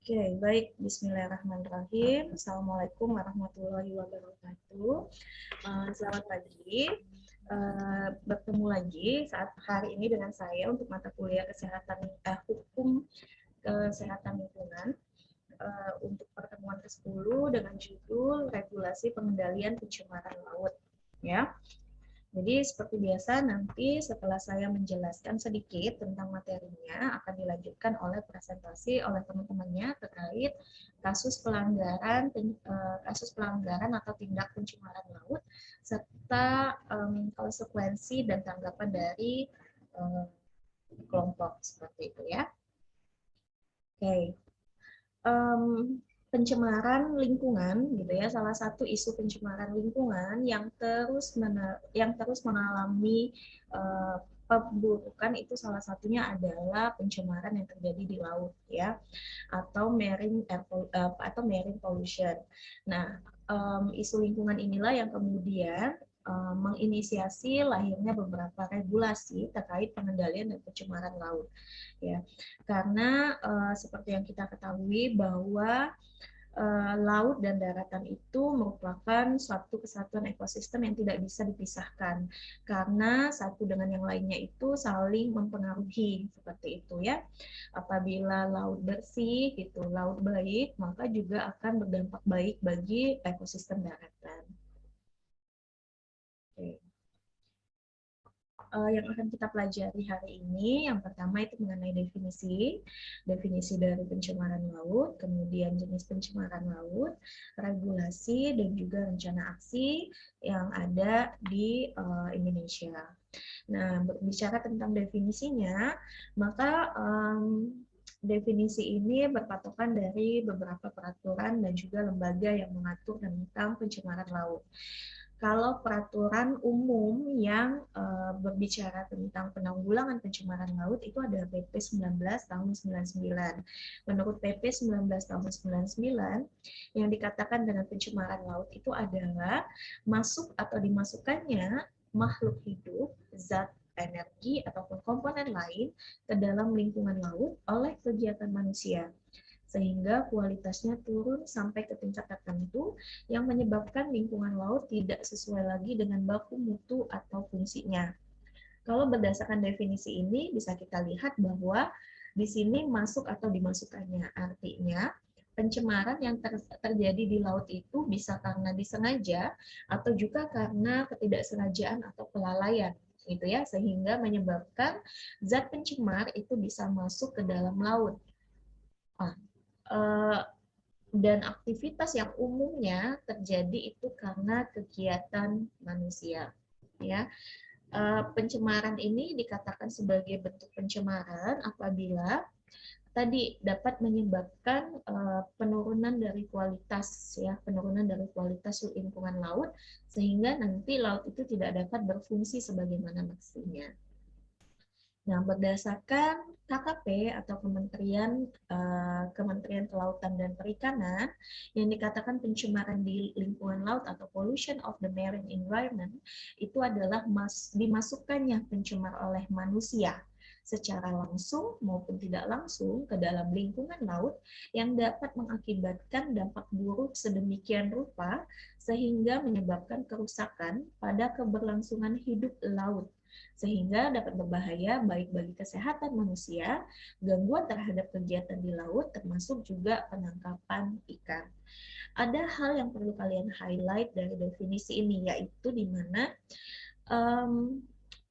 Oke, baik. Bismillahirrahmanirrahim. Assalamualaikum warahmatullahi wabarakatuh. Selamat pagi. Bertemu lagi saat hari ini dengan saya untuk mata kuliah hukum kesehatan lingkungan untuk pertemuan ke-10 dengan judul Regulasi Pengendalian Pencemaran Laut. Ya. Jadi seperti biasa nanti setelah saya menjelaskan sedikit tentang materinya akan dilanjutkan oleh presentasi oleh teman-temannya terkait kasus pelanggaran atau tindak pencemaran laut serta konsekuensi dan tanggapan dari um, kelompok seperti itu ya. Oke. um, Pencemaran lingkungan gitu ya, salah satu isu pencemaran lingkungan yang terus mengalami uh, pemburukan itu salah satunya adalah pencemaran yang terjadi di laut ya, atau marine pollution. Nah, isu lingkungan inilah yang kemudian menginisiasi lahirnya beberapa regulasi terkait pengendalian dan pencemaran laut ya, karena seperti yang kita ketahui bahwa laut dan daratan itu merupakan suatu kesatuan ekosistem yang tidak bisa dipisahkan karena satu dengan yang lainnya itu saling mempengaruhi seperti itu ya. Apabila laut bersih gitu, laut baik, maka juga akan berdampak baik bagi ekosistem daratan. Oke. Yang akan kita pelajari hari ini, yang pertama itu mengenai definisi dari pencemaran laut, kemudian jenis pencemaran laut, regulasi, dan juga rencana aksi yang ada di Indonesia. Nah, berbicara tentang definisinya, maka definisi ini berpatokan dari beberapa peraturan dan juga lembaga yang mengatur tentang pencemaran laut. Kalau peraturan umum yang berbicara tentang penanggulangan pencemaran laut itu ada PP 19 tahun 99. Menurut PP 19 tahun 99, yang dikatakan dengan pencemaran laut itu adalah masuk atau dimasukkannya makhluk hidup, zat, energi, ataupun komponen lain ke dalam lingkungan laut oleh kegiatan manusia, sehingga kualitasnya turun sampai ke tingkat tertentu yang menyebabkan lingkungan laut tidak sesuai lagi dengan baku mutu atau fungsinya. Kalau berdasarkan definisi ini bisa kita lihat bahwa di sini masuk atau dimasukkannya, artinya pencemaran yang terjadi di laut itu bisa karena disengaja atau juga karena ketidaksengajaan atau kelalaian gitu ya, sehingga menyebabkan zat pencemar itu bisa masuk ke dalam laut. Dan aktivitas yang umumnya terjadi itu karena kegiatan manusia ya. Pencemaran ini dikatakan sebagai bentuk pencemaran apabila tadi dapat menyebabkan penurunan dari kualitas ya, penurunan dari kualitas lingkungan laut sehingga nanti laut itu tidak dapat berfungsi sebagaimana mestinya. Nah, berdasarkan KKP atau Kementerian Kelautan dan Perikanan yang dikatakan pencemaran di lingkungan laut atau pollution of the marine environment itu adalah dimasukkannya pencemar oleh manusia secara langsung maupun tidak langsung ke dalam lingkungan laut yang dapat mengakibatkan dampak buruk sedemikian rupa sehingga menyebabkan kerusakan pada keberlangsungan hidup laut, sehingga dapat berbahaya baik bagi kesehatan manusia, gangguan terhadap kegiatan di laut, termasuk juga penangkapan ikan. Ada hal yang perlu kalian highlight dari definisi ini, yaitu di mana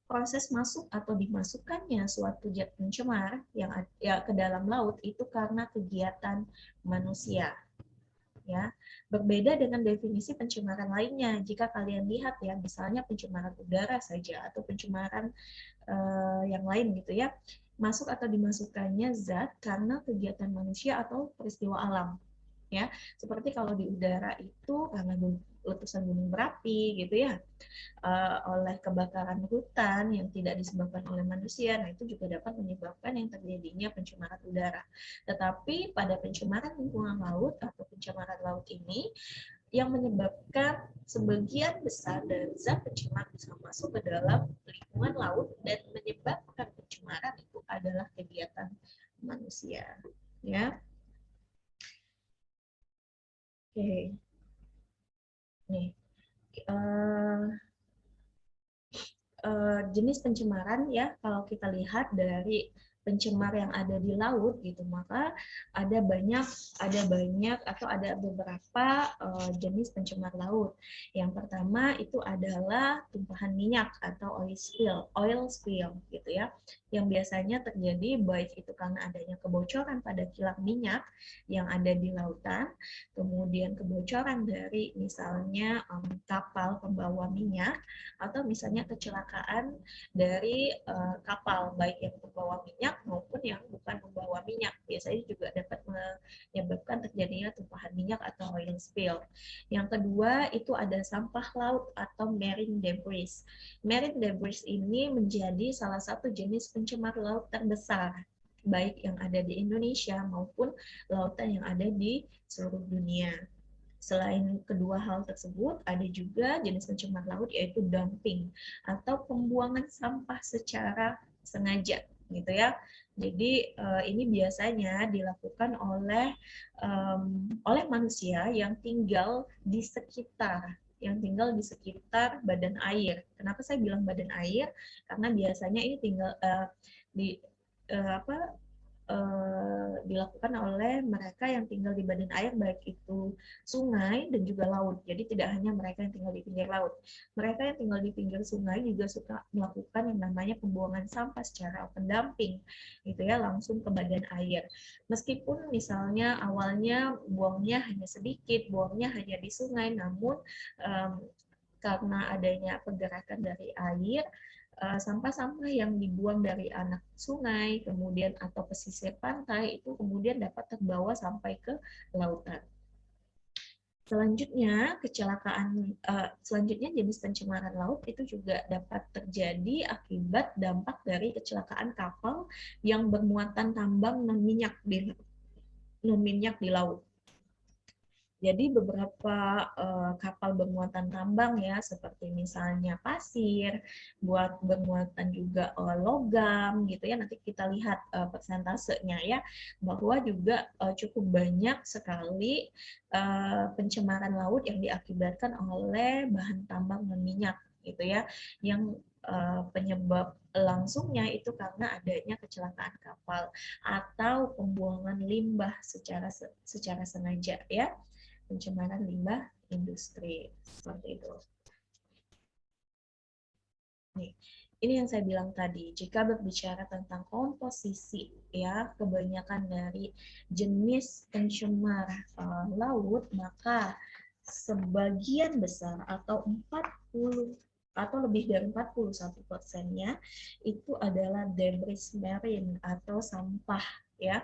proses masuk atau dimasukkannya suatu zat pencemar yang ke dalam laut itu karena kegiatan manusia. Ya, berbeda dengan definisi pencemaran lainnya. Jika kalian lihat ya, misalnya pencemaran udara saja atau pencemaran yang lain gitu ya, masuk atau dimasukkannya zat karena kegiatan manusia atau peristiwa alam ya, seperti kalau di udara itu karena letusan gunung berapi gitu ya, oleh kebakaran hutan yang tidak disebabkan oleh manusia. Nah, itu juga dapat menyebabkan yang terjadinya pencemaran udara. Tetapi pada pencemaran lingkungan laut atau pencemaran laut ini yang menyebabkan sebagian besar dari zat pencemar bisa masuk ke dalam lingkungan laut dan menyebabkan pencemaran itu adalah kegiatan manusia. Ya. Oke, nih. eh, Jenis pencemaran ya, kalau kita lihat dari pencemar yang ada di laut gitu, maka ada banyak atau ada beberapa jenis pencemar laut. Yang pertama itu adalah tumpahan minyak atau oil spill gitu ya, yang biasanya terjadi baik itu karena adanya kebocoran pada kilang minyak yang ada di lautan, kemudian kebocoran dari misalnya kapal pembawa minyak, atau misalnya kecelakaan dari kapal baik yang membawa minyak maupun yang bukan membawa minyak. Biasanya juga dapat menyebabkan terjadinya tumpahan minyak atau oil spill. Yang kedua itu ada sampah laut atau marine debris. Marine debris ini menjadi salah satu jenis pencemar laut terbesar baik yang ada di Indonesia maupun lautan yang ada di seluruh dunia. Selain kedua hal tersebut, ada juga jenis pencemar laut yaitu dumping atau pembuangan sampah secara sengaja, gitu ya. Jadi ini biasanya dilakukan oleh manusia yang tinggal di sekitar badan air. Kenapa saya bilang badan air? Karena biasanya ini tinggal di apa dilakukan oleh mereka yang tinggal di badan air, baik itu sungai dan juga laut. Jadi tidak hanya mereka yang tinggal di pinggir laut. Mereka yang tinggal di pinggir sungai juga suka melakukan yang namanya pembuangan sampah secara open dumping, gitu ya, langsung ke badan air. Meskipun misalnya awalnya buangnya hanya sedikit, buangnya hanya di sungai, namun um, karena adanya pergerakan dari air, sampah-sampah yang dibuang dari anak sungai, kemudian atau pesisir pantai itu kemudian dapat terbawa sampai ke lautan. Selanjutnya jenis pencemaran laut itu juga dapat terjadi akibat dampak dari kecelakaan kapal yang bermuatan tambang non minyak di laut. Jadi beberapa kapal bermuatan tambang ya, seperti misalnya pasir, buat bermuatan juga logam gitu ya. Nanti kita lihat persentasenya ya, bahwa juga cukup banyak sekali pencemaran laut yang diakibatkan oleh bahan tambang non minyak gitu ya, yang penyebab langsungnya itu karena adanya kecelakaan kapal atau pembuangan limbah secara sengaja ya, pencemaran limbah industri seperti itu. Nih, ini yang saya bilang tadi, jika berbicara tentang komposisi ya, kebanyakan dari jenis pencemar laut, maka sebagian besar atau 40 atau lebih dari 41%-nya itu adalah debris marine atau sampah ya,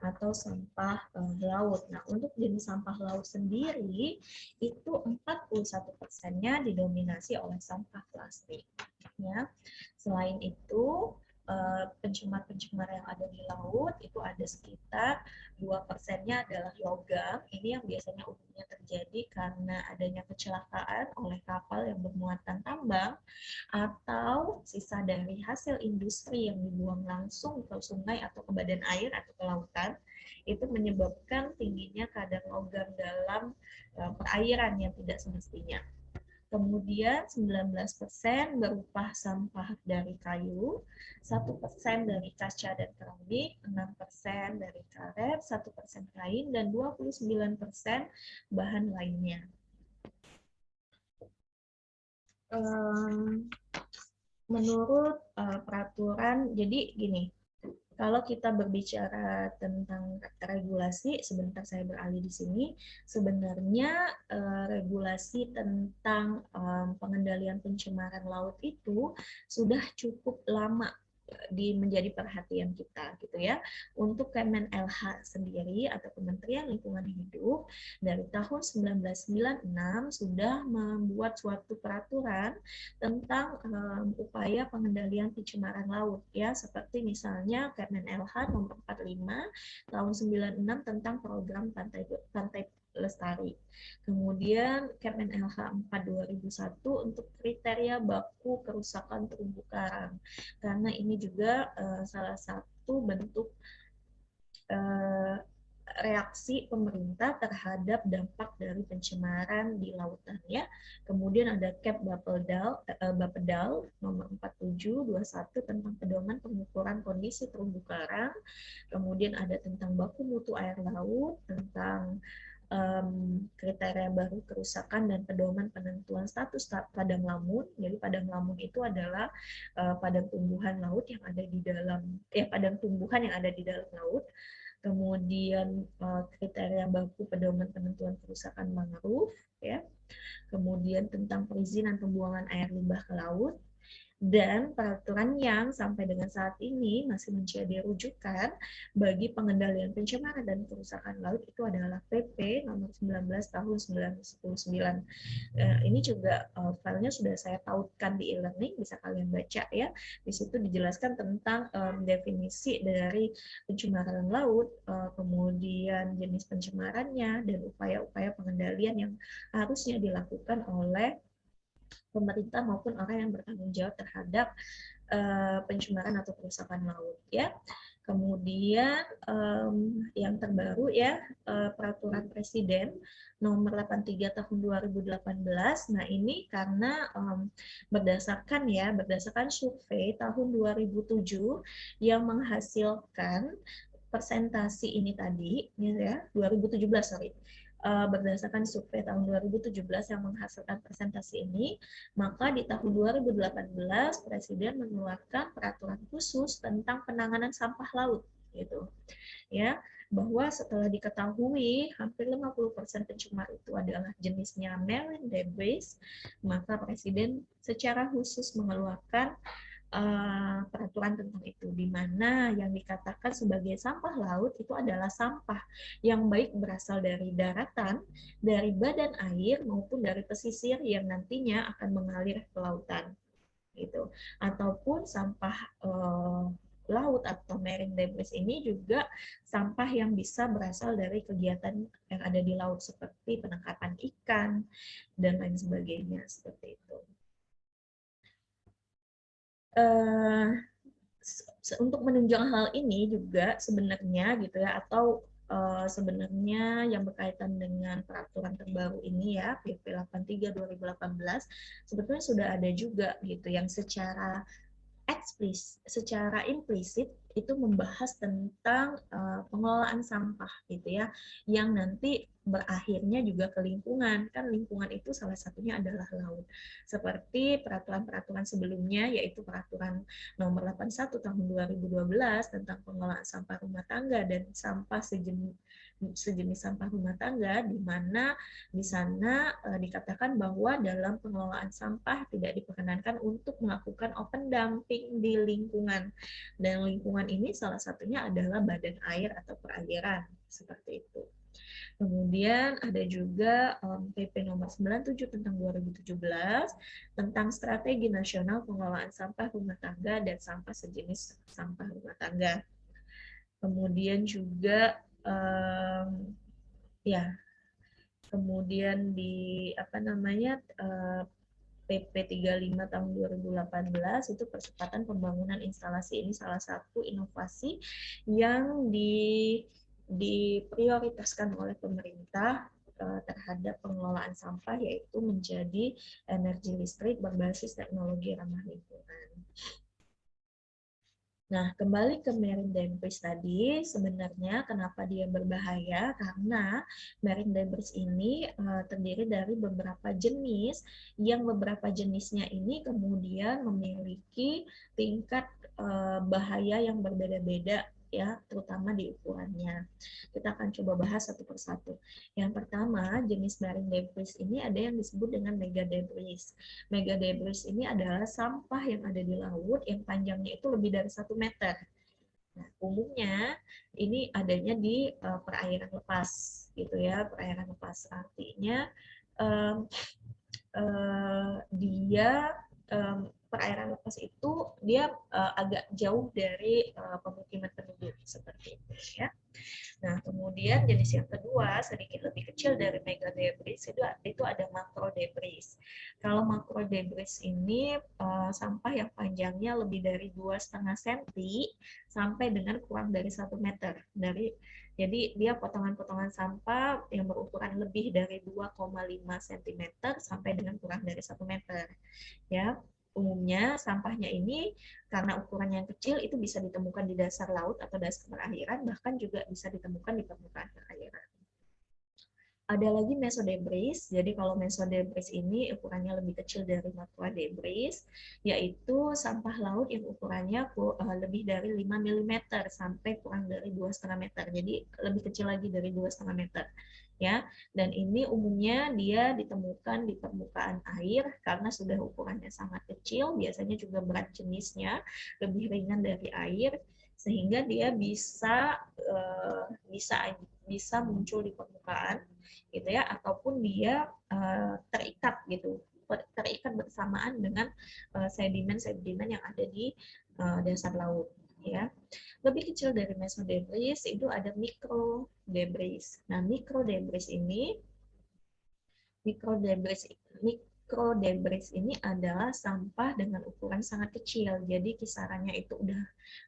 atau sampah laut. Nah, untuk jenis sampah laut sendiri itu 41%-nya didominasi oleh sampah plastik. Ya. Selain itu, pencemar-pencemar yang ada di laut itu ada sekitar 2%-nya adalah logam. Ini yang biasanya umumnya terjadi karena adanya kecelakaan oleh kapal yang bermuatan tambang atau sisa dari hasil industri yang dibuang langsung ke sungai atau ke badan air atau ke lautan, itu menyebabkan tingginya kadar logam dalam perairan yang tidak semestinya. Kemudian 19% berupa sampah dari kayu, 1% dari kaca dan keramik, 6% dari karet, 1% kain, dan 29% bahan lainnya. Menurut peraturan, jadi gini, kalau kita berbicara tentang regulasi, sebentar saya beralih di sini. Sebenarnya regulasi tentang pengendalian pencemaran laut itu sudah cukup lama menjadi perhatian kita gitu ya. Untuk Kemenlh sendiri atau Kementerian Lingkungan Hidup dari tahun 1996 sudah membuat suatu peraturan tentang upaya pengendalian pencemaran laut ya, seperti misalnya Kemenlh nomor 45 tahun 96 tentang program pantai lestari. Kemudian Kemenlh 4 2001 untuk kriteria baku kerusakan terumbu karang. Karena ini juga salah satu bentuk reaksi pemerintah terhadap dampak dari pencemaran di lautan ya. Kemudian ada Cap Bapedal nomor 4721 tentang pedoman pengukuran kondisi terumbu karang. Kemudian ada tentang baku mutu air laut, tentang kriteria baru kerusakan dan pedoman penentuan status padang lamun. Jadi padang lamun itu adalah padang tumbuhan laut yang ada di dalam padang tumbuhan yang ada di dalam laut. Kemudian kriteria baku pedoman penentuan kerusakan mangrove ya. Kemudian tentang perizinan pembuangan air limbah ke laut. Dan peraturan yang sampai dengan saat ini masih menjadi rujukan bagi pengendalian pencemaran dan kerusakan laut itu adalah PP nomor 19 tahun 1999. Ini juga filenya sudah saya tautkan di e-learning, bisa kalian baca ya. Di situ dijelaskan tentang definisi dari pencemaran laut, kemudian jenis pencemarannya, dan upaya-upaya pengendalian yang harusnya dilakukan oleh pemerintah maupun orang yang bertanggung jawab terhadap pencemaran atau kerusakan laut ya. Kemudian yang terbaru ya peraturan presiden nomor 83 tahun 2018. Nah, ini karena berdasarkan survei tahun 2007 yang menghasilkan persentase ini tadi ya 2017 sorry. Berdasarkan survei tahun 2017 yang menghasilkan presentasi ini, maka di tahun 2018 Presiden mengeluarkan peraturan khusus tentang penanganan sampah laut gitu. Ya, bahwa setelah diketahui hampir 50% pencemar itu adalah jenisnya marine debris, maka Presiden secara khusus mengeluarkan peraturan tentang itu, di mana yang dikatakan sebagai sampah laut itu adalah sampah yang baik berasal dari daratan, dari badan air maupun dari pesisir yang nantinya akan mengalir ke lautan, gitu. Ataupun sampah laut atau marine debris ini juga sampah yang bisa berasal dari kegiatan yang ada di laut seperti penangkapan ikan dan lain sebagainya seperti itu. Untuk menunjang hal ini juga sebenarnya gitu ya, atau sebenarnya yang berkaitan dengan peraturan terbaru ini ya PP 83 2018 sebetulnya sudah ada juga gitu yang secara secara implisit itu membahas tentang pengelolaan sampah gitu ya, yang nanti berakhirnya juga ke lingkungan. Kan lingkungan itu salah satunya adalah laut. Seperti peraturan-peraturan sebelumnya, yaitu peraturan nomor 81 tahun 2012 tentang pengelolaan sampah rumah tangga dan sampah sejenis sampah rumah tangga, di mana di sana dikatakan bahwa dalam pengelolaan sampah tidak diperkenankan untuk melakukan open dumping di lingkungan. Dan lingkungan ini salah satunya adalah badan air atau perairan, seperti itu. Kemudian ada juga PP nomor 97 tentang 2017 tentang strategi nasional pengelolaan sampah rumah tangga dan sampah sejenis sampah rumah tangga. Kemudian juga kemudian di PP 35 tahun 2018 itu percepatan pembangunan instalasi, ini salah satu inovasi yang diprioritaskan oleh pemerintah terhadap pengelolaan sampah, yaitu menjadi energi listrik berbasis teknologi ramah lingkungan. Nah, kembali ke marine debris tadi, sebenarnya kenapa dia berbahaya? Karena marine debris ini terdiri dari beberapa jenis, yang beberapa jenisnya ini kemudian memiliki tingkat bahaya yang berbeda-beda ya, terutama di ukurannya. Kita akan coba bahas satu persatu. Yang pertama, jenis marine debris ini ada yang disebut dengan mega debris. Mega debris ini adalah sampah yang ada di laut yang panjangnya itu lebih dari 1 meter. Nah, umumnya ini adanya di perairan lepas, gitu ya, perairan lepas. Artinya perairan lepas itu dia agak jauh dari pemukiman penduduk seperti itu ya. Nah, kemudian jenis yang kedua sedikit lebih kecil dari megadebris itu ada makrodebris. Kalau makrodebris ini sampah yang panjangnya lebih dari 2,5 cm sampai dengan kurang dari 1 meter. Jadi dia potongan-potongan sampah yang berukuran lebih dari 2,5 cm sampai dengan kurang dari 1 meter. Ya, umumnya sampahnya ini karena ukurannya yang kecil itu bisa ditemukan di dasar laut atau dasar perairan, bahkan juga bisa ditemukan di permukaan perairan. Ada lagi mesodebris. Jadi kalau mesodebris ini ukurannya lebih kecil dari makrodebris, yaitu sampah laut yang ukurannya lebih dari 5 mm sampai kurang dari 2,5 meter. Jadi lebih kecil lagi dari 2,5 meter. Ya, dan ini umumnya dia ditemukan di permukaan air karena sudah ukurannya sangat kecil, biasanya juga berat jenisnya lebih ringan dari air, sehingga dia bisa muncul di permukaan gitu ya, ataupun dia terikat bersamaan dengan sedimen-sedimen yang ada di dasar laut ya. Lebih kecil dari mesodebris itu ada mikrodebris. Nah, mikrodebris ini adalah sampah dengan ukuran sangat kecil. Jadi kisarannya itu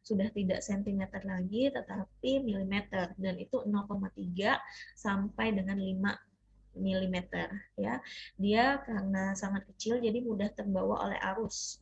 sudah tidak sentimeter lagi, tetapi milimeter, dan itu 0,3 sampai dengan 5 milimeter ya. Dia karena sangat kecil jadi mudah terbawa oleh arus.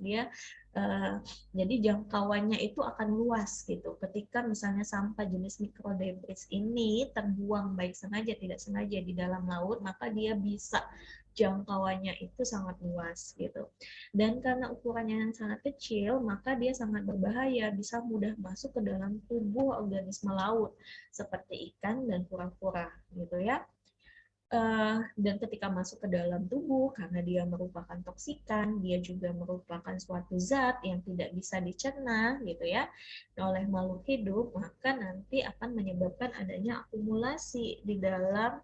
Jadi jangkauannya itu akan luas gitu. Ketika misalnya sampah jenis mikrodebris ini terbuang baik sengaja tidak sengaja di dalam laut, maka dia bisa jangkauannya itu sangat luas gitu. Dan karena ukurannya yang sangat kecil, maka dia sangat berbahaya, bisa mudah masuk ke dalam tubuh organisme laut seperti ikan dan kura-kura gitu ya. Dan ketika masuk ke dalam tubuh, karena dia merupakan toksikan, dia juga merupakan suatu zat yang tidak bisa dicerna gitu ya oleh makhluk hidup, maka nanti akan menyebabkan adanya akumulasi di dalam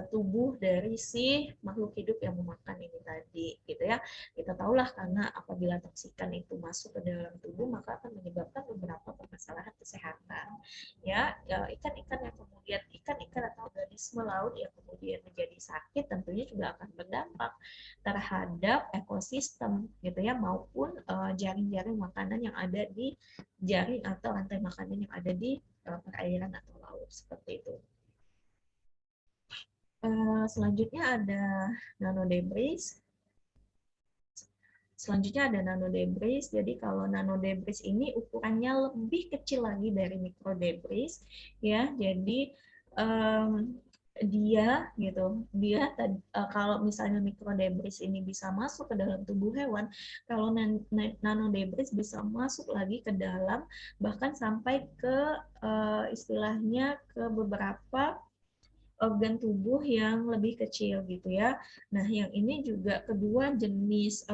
tubuh dari si makhluk hidup yang memakan ini tadi gitu ya. Kita tahulah karena apabila toksikan itu masuk ke dalam tubuh maka akan menyebabkan beberapa permasalahan kesehatan ya. Ikan-ikan atau organisme laut yang kemudian menjadi sakit tentunya juga akan berdampak terhadap ekosistem gitu ya, maupun jaring-jaring makanan yang ada di jaring atau rantai makanan yang ada di perairan atau laut seperti itu. Selanjutnya ada nanodebris. Jadi kalau nanodebris ini ukurannya lebih kecil lagi dari mikrodebris, ya. Jadi kalau misalnya mikrodebris ini bisa masuk ke dalam tubuh hewan, kalau nanodebris bisa masuk lagi ke dalam, bahkan sampai ke istilahnya ke beberapa organ tubuh yang lebih kecil gitu ya. Nah, yang ini juga kedua jenis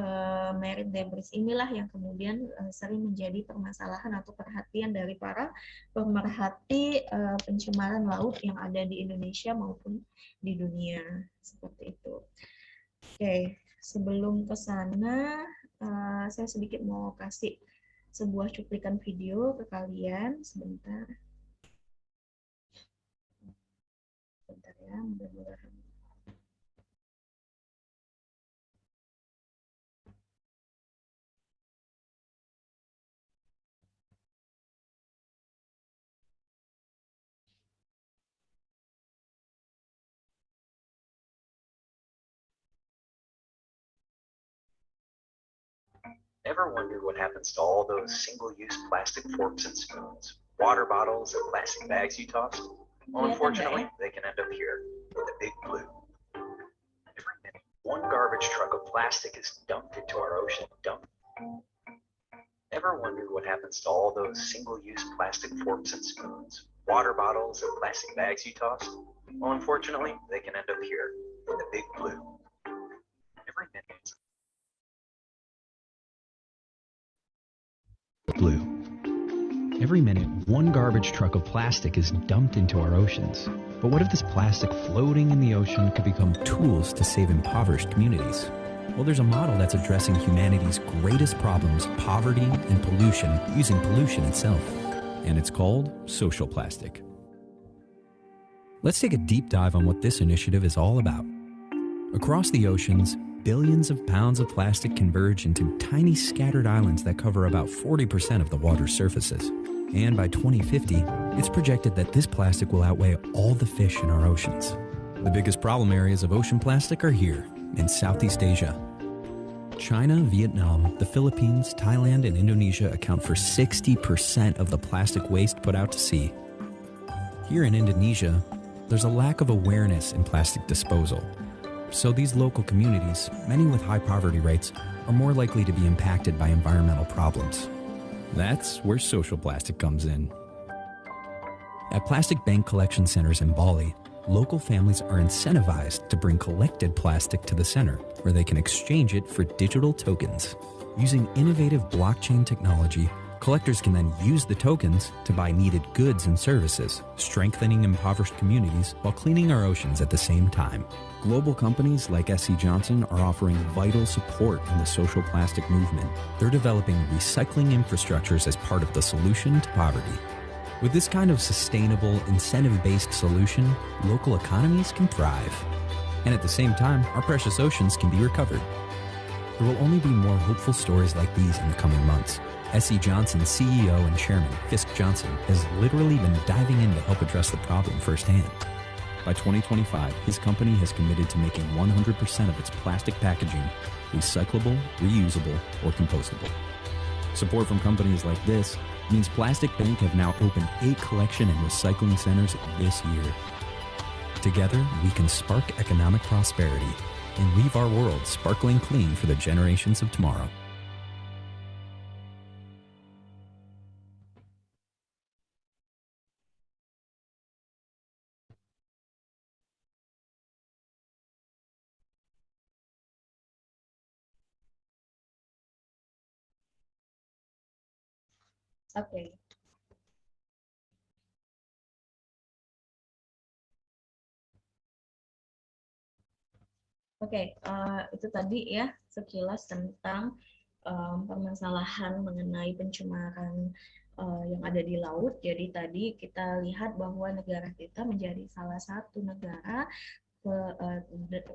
marine debris inilah yang kemudian sering menjadi permasalahan atau perhatian dari para pemerhati pencemaran laut yang ada di Indonesia maupun di dunia seperti itu. Oke, sebelum ke sana saya sedikit mau kasih sebuah cuplikan video ke kalian sebentar. Bentar ya, mudah-mudahan. Ever wondered what happens to all those single-use plastic forks and spoons, water bottles, and plastic bags you tossed? Well, unfortunately, they can end up here in the Big Blue. Every minute, one garbage truck of plastic is dumped into our ocean. Ever wondered what happens to all those single-use plastic forks and spoons, water bottles, and plastic bags you tossed? Well, unfortunately, they can end up here in the Big Blue. Every minute. Blue. Every minute, one garbage truck of plastic is dumped into our oceans. But what if this plastic floating in the ocean could become tools to save impoverished communities? Well, there's a model that's addressing humanity's greatest problems, poverty and pollution, using pollution itself. And it's called social plastic. Let's take a deep dive on what this initiative is all about. Across the oceans, billions of pounds of plastic converge into tiny scattered islands that cover about 40% of the water's surfaces. And by 2050, it's projected that this plastic will outweigh all the fish in our oceans. The biggest problem areas of ocean plastic are here, in Southeast Asia. China, Vietnam, the Philippines, Thailand, and Indonesia account for 60% of the plastic waste put out to sea. Here in Indonesia, there's a lack of awareness in plastic disposal. So these local communities, many with high poverty rates, are more likely to be impacted by environmental problems. That's where social plastic comes in. At plastic bank collection centers in Bali, local families are incentivized to bring collected plastic to the center, where they can exchange it for digital tokens. Using innovative blockchain technology, collectors can then use the tokens to buy needed goods and services, strengthening impoverished communities while cleaning our oceans at the same time. Global companies like SC Johnson are offering vital support in the social plastic movement. They're developing recycling infrastructures as part of the solution to poverty. With this kind of sustainable, incentive-based solution, local economies can thrive. And at the same time, our precious oceans can be recovered. There will only be more hopeful stories like these in the coming months. SC Johnson's CEO and chairman, Fisk Johnson, has literally been diving in to help address the problem firsthand. By 2025, his company has committed to making 100% of its plastic packaging recyclable, reusable, or compostable. Support from companies like this means Plastic Bank have now opened 8 collection and recycling centers this year. Together, we can spark economic prosperity and leave our world sparkling clean for the generations of tomorrow. Oke. Oke, itu tadi ya sekilas tentang permasalahan mengenai pencemaran yang ada di laut. Jadi tadi kita lihat bahwa negara kita menjadi salah satu negara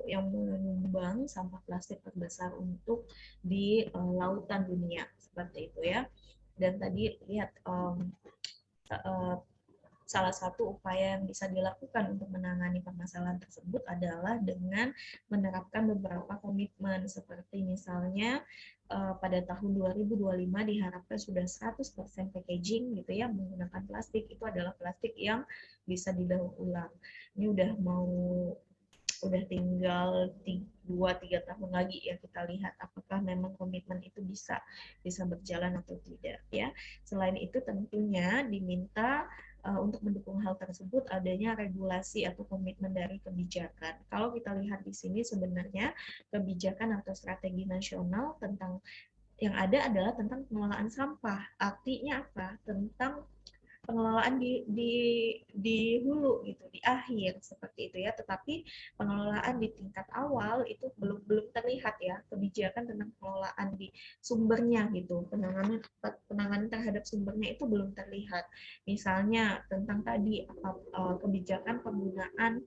yang menyumbang sampah plastik terbesar untuk di lautan dunia, seperti itu ya. Dan tadi lihat salah satu upaya yang bisa dilakukan untuk menangani permasalahan tersebut adalah dengan menerapkan beberapa komitmen, seperti misalnya pada tahun 2025 diharapkan sudah 100% packaging gitu ya menggunakan plastik, itu adalah plastik yang bisa didaur ulang. Ini udah tinggal 2-3 tahun lagi ya, kita lihat apakah memang komitmen itu bisa berjalan atau tidak ya. Selain itu tentunya diminta untuk mendukung hal tersebut adanya regulasi atau komitmen dari kebijakan. Kalau kita lihat di sini sebenarnya kebijakan atau strategi nasional tentang yang ada adalah tentang pengelolaan sampah. Artinya apa? Tentang pengelolaan di hulu gitu, di akhir seperti itu ya. Tetapi pengelolaan di tingkat awal itu belum terlihat ya, kebijakan tentang pengelolaan di sumbernya gitu, penanganan terhadap sumbernya itu belum terlihat. Misalnya tentang tadi kebijakan penggunaan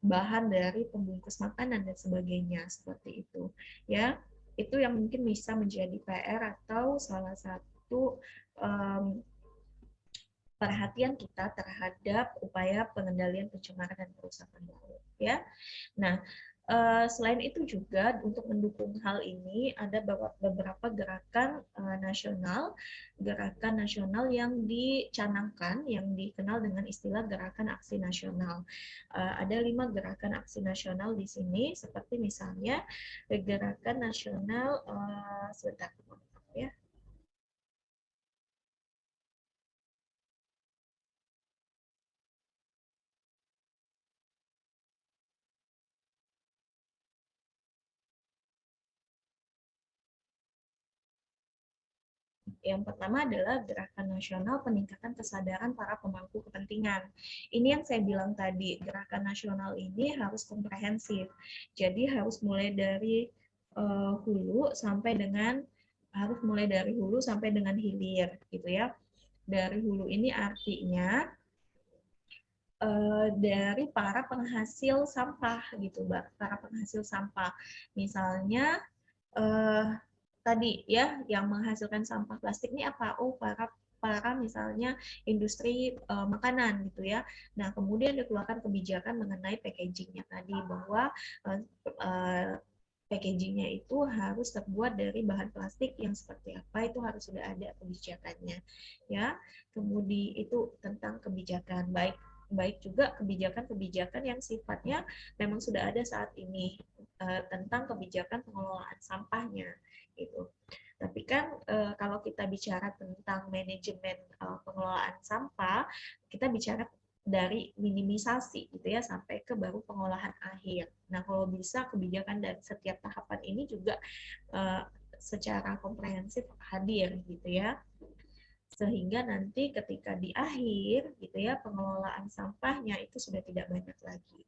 bahan dari pembungkus makanan dan sebagainya seperti itu ya. Itu yang mungkin bisa menjadi PR atau salah satu perhatian kita terhadap upaya pengendalian pencemaran dan kerusakan laut ya. Nah, selain itu juga untuk mendukung hal ini ada beberapa gerakan nasional yang dicanangkan yang dikenal dengan istilah gerakan aksi nasional. Ada 5 gerakan aksi nasional di sini, seperti misalnya gerakan nasional sebentar ya. Yang pertama adalah Gerakan Nasional Peningkatan Kesadaran Para Pemangku Kepentingan. Ini yang saya bilang tadi, gerakan nasional ini harus komprehensif. Jadi harus mulai dari hulu sampai dengan hilir gitu ya. Dari hulu ini artinya dari para penghasil sampah gitu, Mbak. Para penghasil sampah. Misalnya tadi ya yang menghasilkan sampah plastik ini apa? Oh, para misalnya industri makanan gitu ya. Nah, kemudian dikeluarkan kebijakan mengenai packagingnya tadi bahwa packagingnya itu harus terbuat dari bahan plastik yang seperti apa, itu harus sudah ada kebijakannya ya. Kemudian itu tentang kebijakan, baik juga kebijakan-kebijakan yang sifatnya memang sudah ada saat ini tentang kebijakan pengelolaan sampahnya gitu. Tapi kan kalau kita bicara tentang manajemen pengelolaan sampah, kita bicara dari minimisasi gitu ya sampai ke baru pengolahan akhir. Nah, kalau bisa kebijakan dari setiap tahapan ini juga secara komprehensif hadir gitu ya. Sehingga nanti ketika di akhir gitu ya pengelolaan sampahnya itu sudah tidak banyak lagi.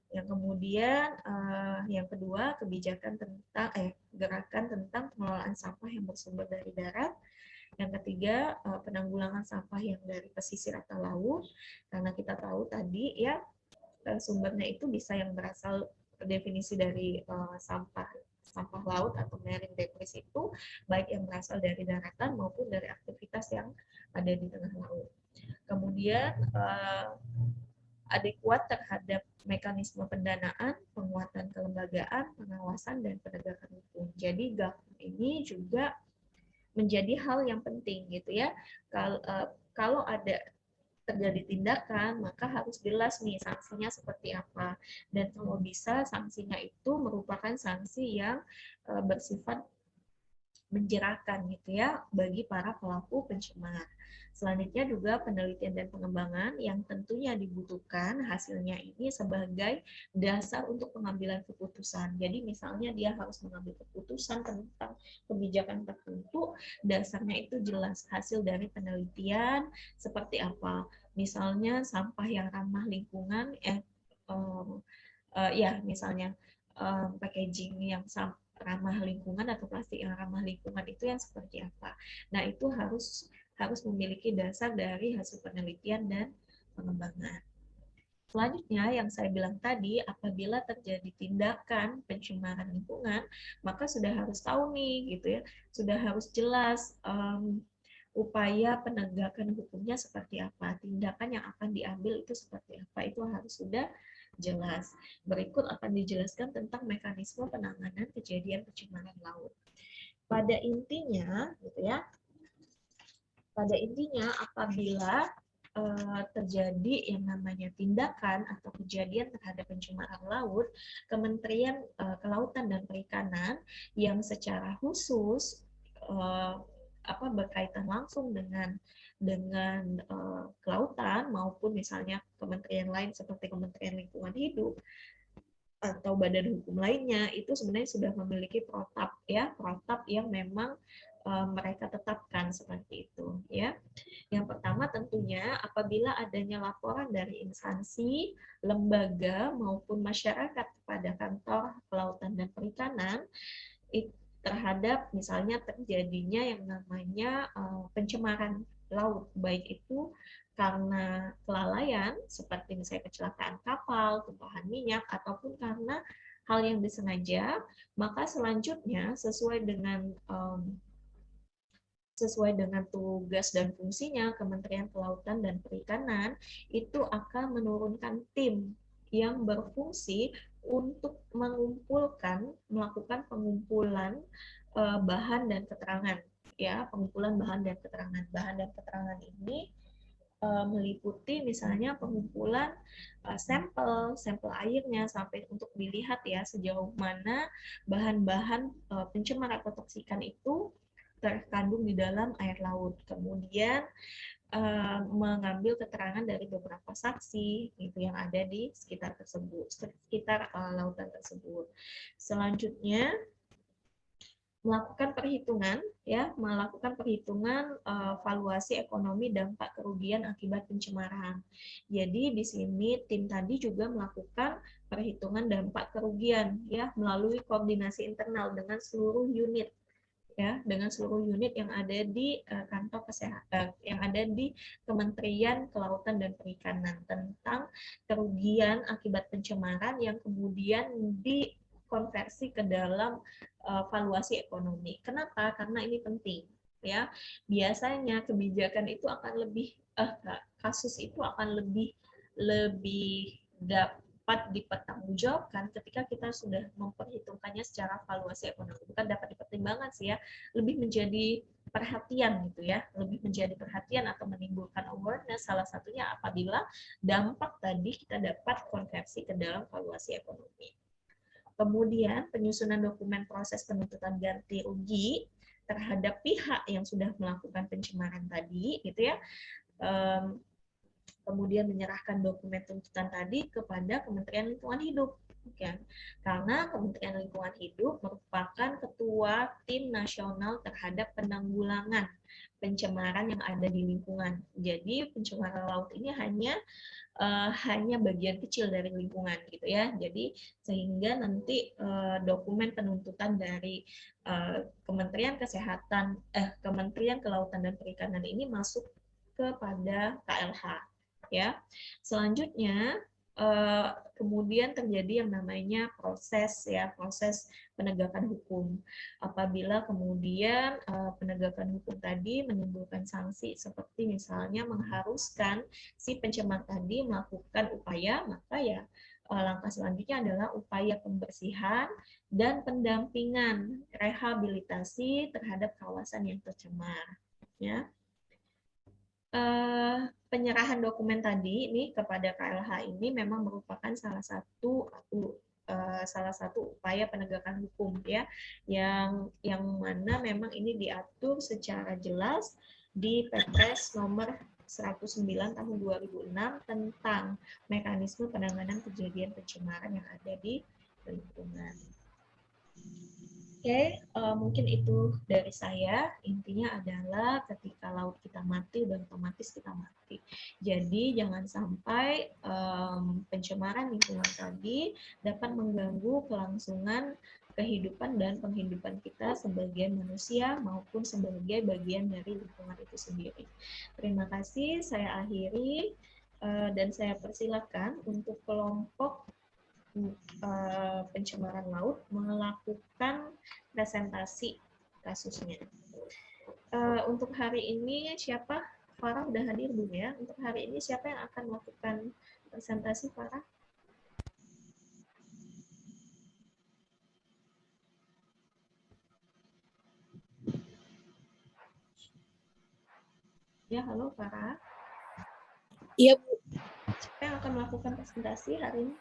Yang kemudian yang kedua kebijakan tentang gerakan tentang pengelolaan sampah yang bersumber dari darat. Yang ketiga penanggulangan sampah yang dari pesisir atau laut, karena kita tahu tadi ya sumbernya itu bisa yang berasal definisi dari sampah laut atau marine debris itu baik yang berasal dari daratan maupun dari aktivitas yang ada di tengah laut. Kemudian adekuat terhadap mekanisme pendanaan, penguatan kelembagaan, pengawasan, dan penegakan hukum. Jadi GAKUM ini juga menjadi hal yang penting gitu ya. Kalau ada terjadi tindakan, maka harus jelas nih sanksinya seperti apa. Dan kalau bisa sanksinya itu merupakan sanksi yang bersifat menjerahkan gitu ya bagi para pelaku pencemar. Selanjutnya juga penelitian dan pengembangan yang tentunya dibutuhkan hasilnya ini sebagai dasar untuk pengambilan keputusan. Jadi misalnya dia harus mengambil keputusan tentang kebijakan tertentu, dasarnya itu jelas hasil dari penelitian seperti apa. Misalnya sampah yang ramah lingkungan, misalnya packaging yang ramah lingkungan atau plastik yang ramah lingkungan itu yang seperti apa. Nah, itu harus memiliki dasar dari hasil penelitian dan pengembangan. Selanjutnya yang saya bilang tadi, apabila terjadi tindakan pencemaran lingkungan, maka sudah harus tahu nih gitu ya, sudah harus jelas upaya penegakan hukumnya seperti apa, tindakan yang akan diambil itu seperti apa, itu harus sudah jelas. Berikut akan dijelaskan tentang mekanisme penanganan kejadian pencemaran laut. Pada intinya, gitu ya. Pada intinya, apabila terjadi yang namanya tindakan atau kejadian terhadap pencemaran laut, Kementerian Kelautan dan Perikanan yang secara khusus berkaitan langsung dengan kelautan maupun misalnya kementerian lain seperti Kementerian Lingkungan Hidup atau badan hukum lainnya itu sebenarnya sudah memiliki protap yang memang mereka tetapkan seperti itu ya. Yang pertama tentunya apabila adanya laporan dari instansi, lembaga maupun masyarakat kepada kantor kelautan dan perikanan terhadap misalnya terjadinya yang namanya pencemaran laut, baik itu karena kelalaian seperti misalnya kecelakaan kapal, tumpahan minyak, ataupun karena hal yang disengaja, maka selanjutnya sesuai dengan tugas dan fungsinya Kementerian Kelautan dan Perikanan itu akan menurunkan tim yang berfungsi untuk melakukan pengumpulan bahan dan keterangan ya, pengumpulan bahan dan keterangan ini meliputi misalnya pengumpulan sampel airnya sampai untuk dilihat ya sejauh mana bahan-bahan pencemar atau toksikan itu terkandung di dalam air laut. Kemudian mengambil keterangan dari beberapa saksi itu yang ada di sekitar lautan tersebut. Selanjutnya melakukan perhitungan valuasi ekonomi dampak kerugian akibat pencemaran. Jadi di sini tim tadi juga melakukan perhitungan dampak kerugian ya melalui koordinasi internal dengan seluruh unit ya, dengan seluruh unit yang ada di kantor kesehatan, yang ada di Kementerian Kelautan dan Perikanan tentang kerugian akibat pencemaran yang kemudian dikonversi ke dalam valuasi ekonomi. Kenapa? Karena ini penting, ya. Biasanya kebijakan itu akan lebih kasus itu akan lebih dapat dipertanggungjawabkan ketika kita sudah memperhitungkannya secara valuasi ekonomi. Bukan dapat dipertimbangkan sih ya, lebih menjadi perhatian gitu ya, lebih menjadi perhatian atau menimbulkan awareness, salah satunya apabila dampak tadi kita dapat konversi ke dalam valuasi ekonomi. Kemudian penyusunan dokumen proses penuntutan ganti rugi terhadap pihak yang sudah melakukan pencemaran tadi gitu ya. Kemudian menyerahkan dokumen tuntutan tadi kepada Kementerian Lingkungan Hidup. Karena Kementerian Lingkungan Hidup merupakan ketua tim nasional terhadap penanggulangan pencemaran yang ada di lingkungan. Jadi pencemaran laut ini hanya bagian kecil dari lingkungan gitu ya. Jadi sehingga nanti dokumen penuntutan dari Kementerian Kementerian Kelautan dan Perikanan ini masuk kepada KLH ya. Selanjutnya kemudian terjadi yang namanya proses penegakan hukum. Apabila kemudian penegakan hukum tadi menimbulkan sanksi seperti misalnya mengharuskan si pencemar tadi melakukan upaya, maka ya langkah selanjutnya adalah upaya pembersihan dan pendampingan rehabilitasi terhadap kawasan yang tercemar. Ya. Penyerahan dokumen tadi ini kepada KLH ini memang merupakan salah satu upaya penegakan hukum ya, yang mana memang ini diatur secara jelas di Perpres nomor 109 tahun 2006 tentang mekanisme penanganan kejadian pencemaran yang ada di lingkungan. Oke, mungkin itu dari saya. Intinya adalah ketika laut kita mati, udah otomatis kita mati. Jadi jangan sampai pencemaran lingkungan tadi dapat mengganggu kelangsungan kehidupan dan penghidupan kita sebagai manusia maupun sebagai bagian dari lingkungan itu sendiri. Terima kasih, saya akhiri dan saya persilakan untuk kelompok pencemaran laut melakukan presentasi kasusnya. Untuk hari ini siapa? Farah udah hadir belum ya? Untuk hari ini siapa yang akan melakukan presentasi, Farah? Ya, halo Farah. Iya, Bu. Siapa yang akan melakukan presentasi hari ini?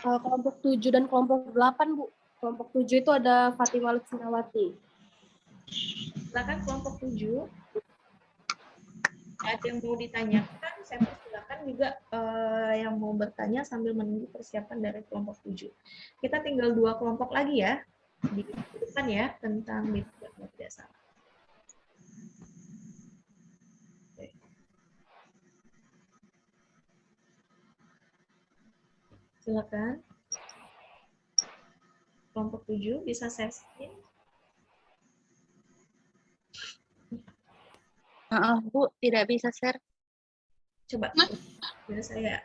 Kelompok 7 dan kelompok 8, Bu. Kelompok 7 itu ada Fatimah Lutfinawati. Silakan kelompok 7. Ada yang mau ditanyakan, saya persilakan juga yang mau bertanya sambil menunggu persiapan dari kelompok 7. Kita tinggal 2 kelompok lagi ya, di depan ya, tentang tidak biasa. Silakan. Kelompok 7 bisa saya screen. Maaf Bu, tidak bisa share. Coba. Udah saya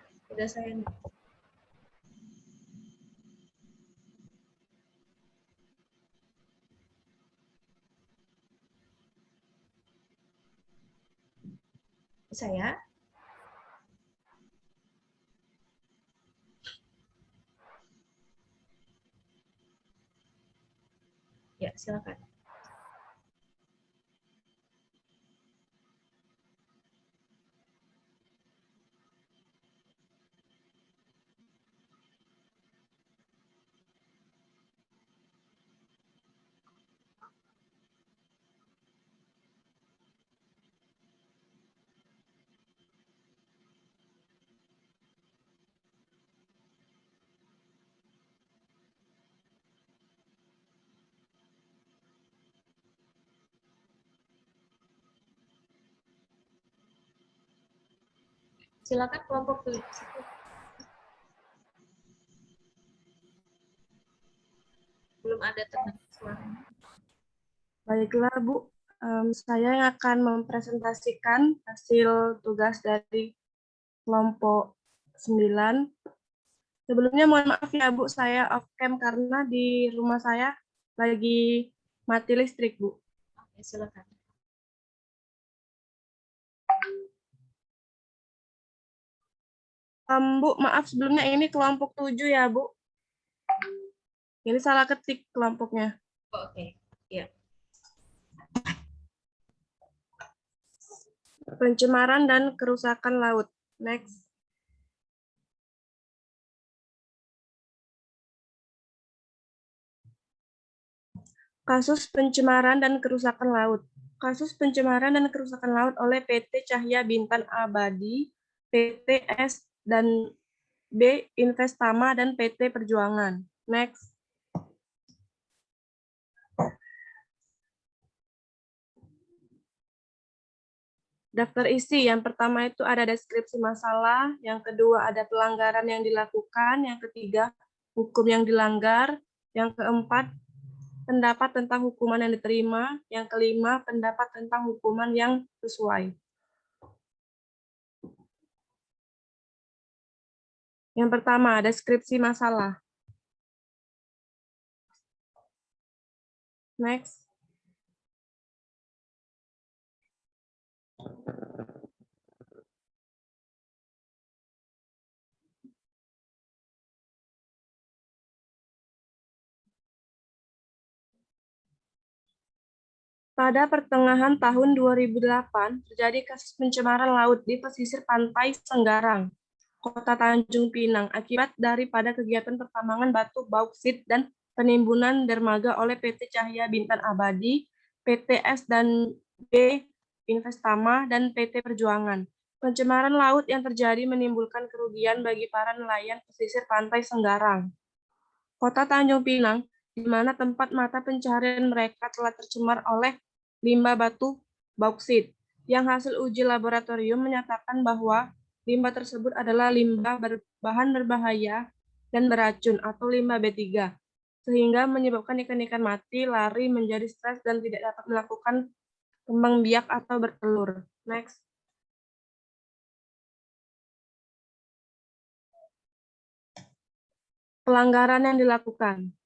saya. Ya, silakan. Silakan kelompok 7. Belum ada terdengar suaranya. Baiklah, Bu. Saya yang akan mempresentasikan hasil tugas dari kelompok 9. Sebelumnya mohon maaf ya, Bu, saya off cam karena di rumah saya lagi mati listrik, Bu. Oke, silakan. Bu, maaf sebelumnya ini kelompok 7 ya, Bu. Ini salah ketik kelompoknya. Oke, ya. Pencemaran dan kerusakan laut. Next. Kasus pencemaran dan kerusakan laut. Kasus pencemaran dan kerusakan laut oleh PT Cahya Bintang Abadi, PT S dan B Investama, dan PT Perjuangan. Next. Daftar isi, yang pertama itu ada deskripsi masalah, yang kedua ada pelanggaran yang dilakukan, yang ketiga hukum yang dilanggar, yang keempat pendapat tentang hukuman yang diterima, yang kelima pendapat tentang hukuman yang sesuai. Yang pertama, deskripsi masalah. Next. Pada pertengahan tahun 2008, terjadi kasus pencemaran laut di pesisir pantai Senggarang, Kota Tanjung Pinang, akibat daripada kegiatan pertambangan batu bauksit dan penimbunan dermaga oleh PT Cahya Bintang Abadi, PT S dan B Investama, dan PT Perjuangan. Pencemaran laut yang terjadi menimbulkan kerugian bagi para nelayan pesisir pantai Senggarang, Kota Tanjung Pinang, di mana tempat mata pencaharian mereka telah tercemar oleh limbah batu bauksit, yang hasil uji laboratorium menyatakan bahwa limbah tersebut adalah limbah berbahan berbahaya dan beracun atau limbah B3, sehingga menyebabkan ikan-ikan mati, lari, menjadi stres, dan tidak dapat melakukan kembang biak atau bertelur. Next. Pelanggaran yang dilakukan.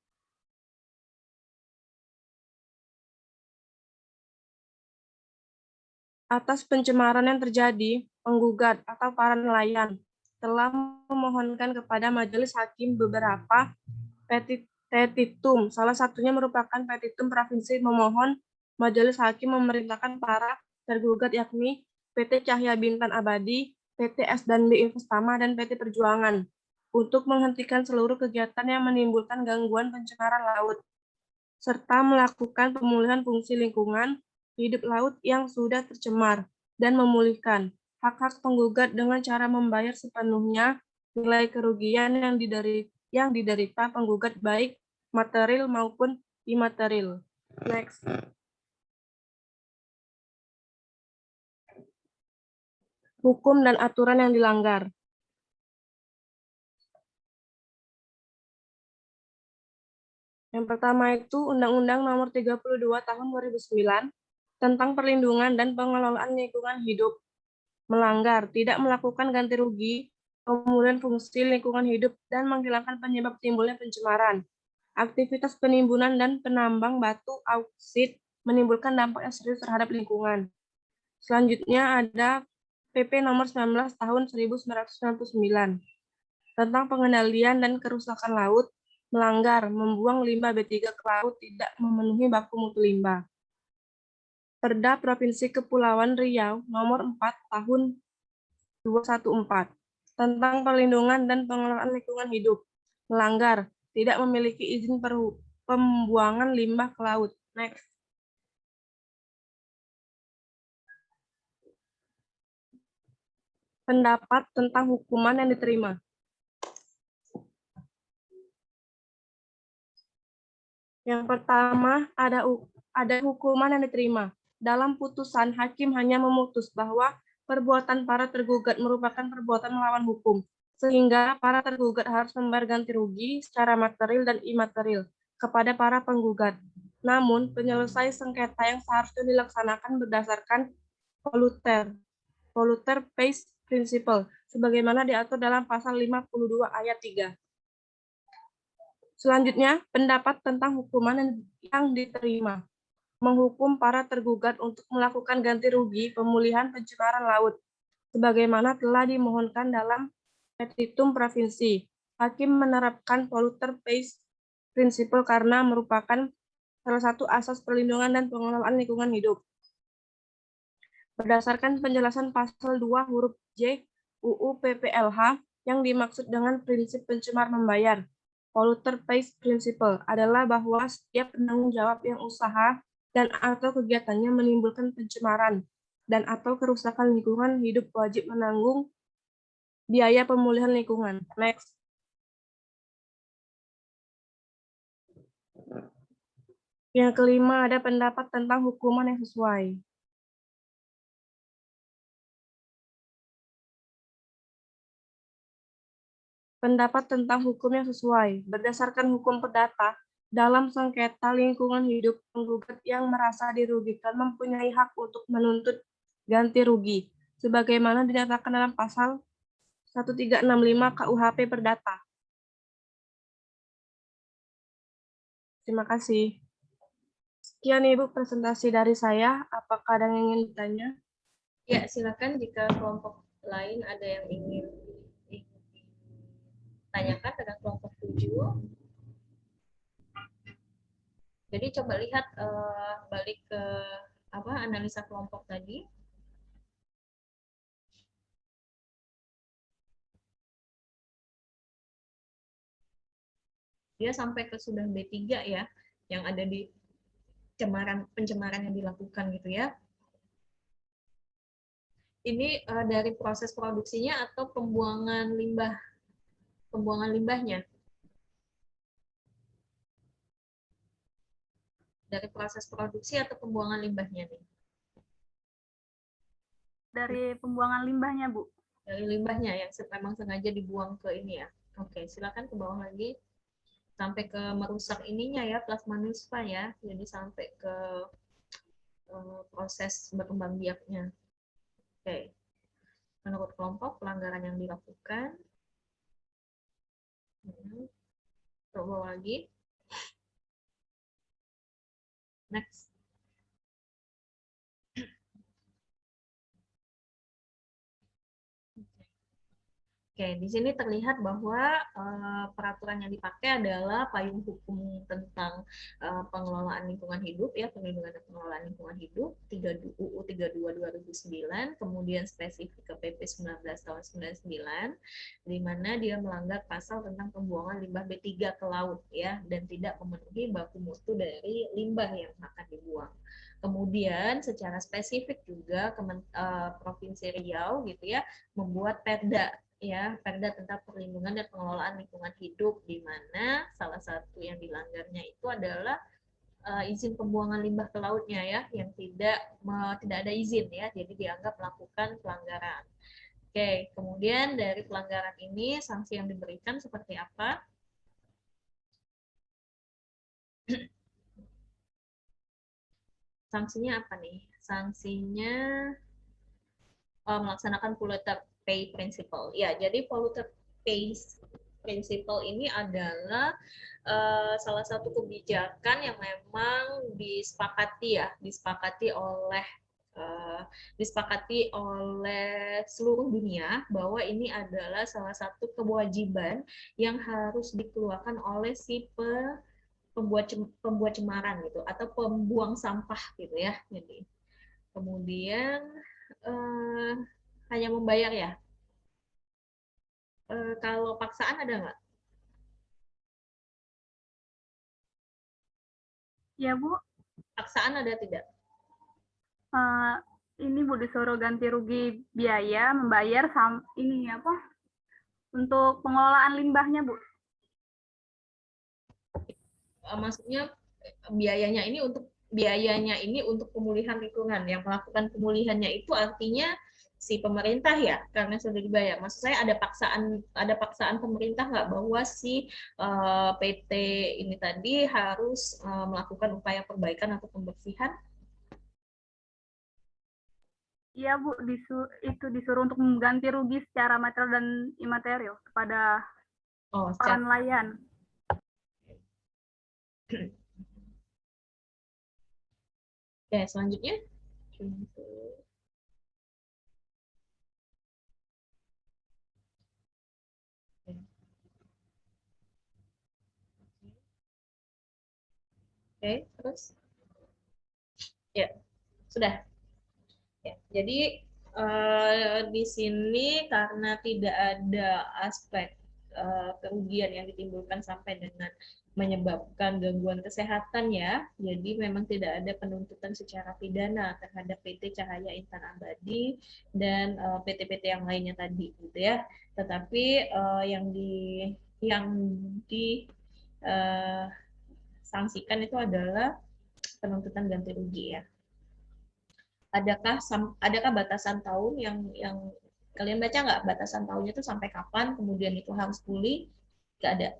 Atas pencemaran yang terjadi, penggugat atau para nelayan telah memohonkan kepada majelis hakim beberapa petitum. Salah satunya merupakan petitum provinsi memohon majelis hakim memerintahkan para tergugat yakni PT Cahya Bintang Abadi, PT S dan B Investama, dan PT Perjuangan untuk menghentikan seluruh kegiatan yang menimbulkan gangguan pencemaran laut, serta melakukan pemulihan fungsi lingkungan hidup laut yang sudah tercemar, dan memulihkan hak-hak penggugat dengan cara membayar sepenuhnya nilai kerugian yang diderita penggugat baik material maupun imaterial. Next. Hukum dan aturan yang dilanggar. Yang pertama itu Undang-Undang Nomor 32 Tahun 2009 tentang perlindungan dan pengelolaan lingkungan hidup, melanggar, tidak melakukan ganti rugi, pemulihan fungsi lingkungan hidup, dan menghilangkan penyebab timbulnya pencemaran. Aktivitas penimbunan dan penambang batu bauksit menimbulkan dampak yang serius terhadap lingkungan. Selanjutnya ada PP Nomor 19 Tahun 1999 tentang pengendalian dan kerusakan laut, melanggar, membuang limbah B3 ke laut tidak memenuhi baku mutu limbah. Perda Provinsi Kepulauan Riau Nomor 4 Tahun 214 tentang perlindungan dan pengelolaan lingkungan hidup, melanggar, tidak memiliki izin pembuangan limbah ke laut. Next. Pendapat tentang hukuman yang diterima. Yang pertama, ada hukuman yang diterima. Dalam putusan, hakim hanya memutus bahwa perbuatan para tergugat merupakan perbuatan melawan hukum, sehingga para tergugat harus membayar ganti rugi secara material dan imaterial kepada para penggugat. Namun, penyelesaian sengketa yang seharusnya dilaksanakan berdasarkan polluter pays principle, sebagaimana diatur dalam pasal 52 ayat 3. Selanjutnya, pendapat tentang hukuman yang diterima. Menghukum para tergugat untuk melakukan ganti rugi pemulihan pencemaran laut, sebagaimana telah dimohonkan dalam petitum provinsi. Hakim menerapkan polluter pays principle karena merupakan salah satu asas perlindungan dan pengelolaan lingkungan hidup. Berdasarkan penjelasan pasal 2 huruf J UU PPLH, yang dimaksud dengan prinsip pencemar membayar, polluter pays principle, adalah bahwa setiap penanggung jawab yang usaha dan atau kegiatannya menimbulkan pencemaran dan atau kerusakan lingkungan hidup wajib menanggung biaya pemulihan lingkungan. Next. Yang kelima, ada pendapat tentang hukuman yang sesuai. Pendapat tentang hukum yang sesuai. Berdasarkan hukum perdata, dalam sengketa lingkungan hidup, penggugat yang merasa dirugikan mempunyai hak untuk menuntut ganti rugi, sebagaimana dinyatakan dalam pasal 1365 KUHP Perdata. Terima kasih. Sekian Ibu presentasi dari saya. Apakah ada yang ingin ditanya? Ya, silakan jika kelompok lain ada yang ingin ditanyakan dengan kelompok 7. Jadi coba lihat balik ke analisa kelompok tadi. Dia sampai ke sudah B3 ya, yang ada di pencemaran yang dilakukan gitu ya. Ini dari proses produksinya atau pembuangan limbahnya? Dari proses produksi atau pembuangan limbahnya nih? Dari pembuangan limbahnya, Bu. Dari limbahnya yang memang sengaja dibuang ke ini ya. Oke, silakan ke bawah lagi. Sampai ke merusak ininya ya, plasmanispa ya. Jadi sampai ke proses berkembang biaknya. Oke. Menurut kelompok, pelanggaran yang dilakukan. Coba lagi. Next. Oke, di sini terlihat bahwa peraturan yang dipakai adalah payung hukum tentang pengelolaan lingkungan hidup ya, perlindungan dan pengelolaan lingkungan hidup UU 32 2009, kemudian spesifik ke PP 19 tahun 99, di mana dia melanggar pasal tentang pembuangan limbah B3 ke laut ya, dan tidak memenuhi baku mutu dari limbah yang akan dibuang. Kemudian secara spesifik juga Provinsi Riau gitu ya membuat perda tentang perlindungan dan pengelolaan lingkungan hidup, di mana salah satu yang dilanggarnya itu adalah izin pembuangan limbah ke lautnya ya, yang tidak ada izin ya, jadi dianggap melakukan pelanggaran. Oke, kemudian dari pelanggaran ini sanksi yang diberikan seperti apa? Sanksinya apa nih? Sanksinya melaksanakan polluter pay principle. Ya, jadi polluter pay principle ini adalah salah satu kebijakan yang memang disepakati oleh seluruh dunia, bahwa ini adalah salah satu kewajiban yang harus dikeluarkan oleh si pembuat cemaran gitu, atau pembuang sampah gitu ya. Jadi kemudian hanya membayar ya. Kalau paksaan ada nggak? Ya, Bu. Paksaan ada tidak? Ini Bu disuruh ganti rugi biaya, membayar untuk pengelolaan limbahnya, Bu. Maksudnya biayanya ini untuk pemulihan lingkungan. Yang melakukan pemulihannya itu artinya si pemerintah ya, karena sudah dibayar. Maksud saya ada paksaan pemerintah nggak bahwa si PT ini tadi harus melakukan upaya perbaikan atau pembersihan? Iya Bu, itu disuruh untuk mengganti rugi secara material dan imaterial kepada para nelayan. Oke, selanjutnya. Oke, terus? Ya, sudah. Ya, jadi di sini karena tidak ada aspek kerugian yang ditimbulkan sampai dengan menyebabkan gangguan kesehatan ya, jadi memang tidak ada penuntutan secara pidana terhadap PT Cahaya Intan Abadi dan PT-PT yang lainnya tadi, gitu ya. Tetapi yang disangsikan itu adalah penuntutan ganti rugi ya. Adakah batasan tahun yang kalian baca nggak, batasan tahunnya itu sampai kapan kemudian itu harus pulih? Nggak ada.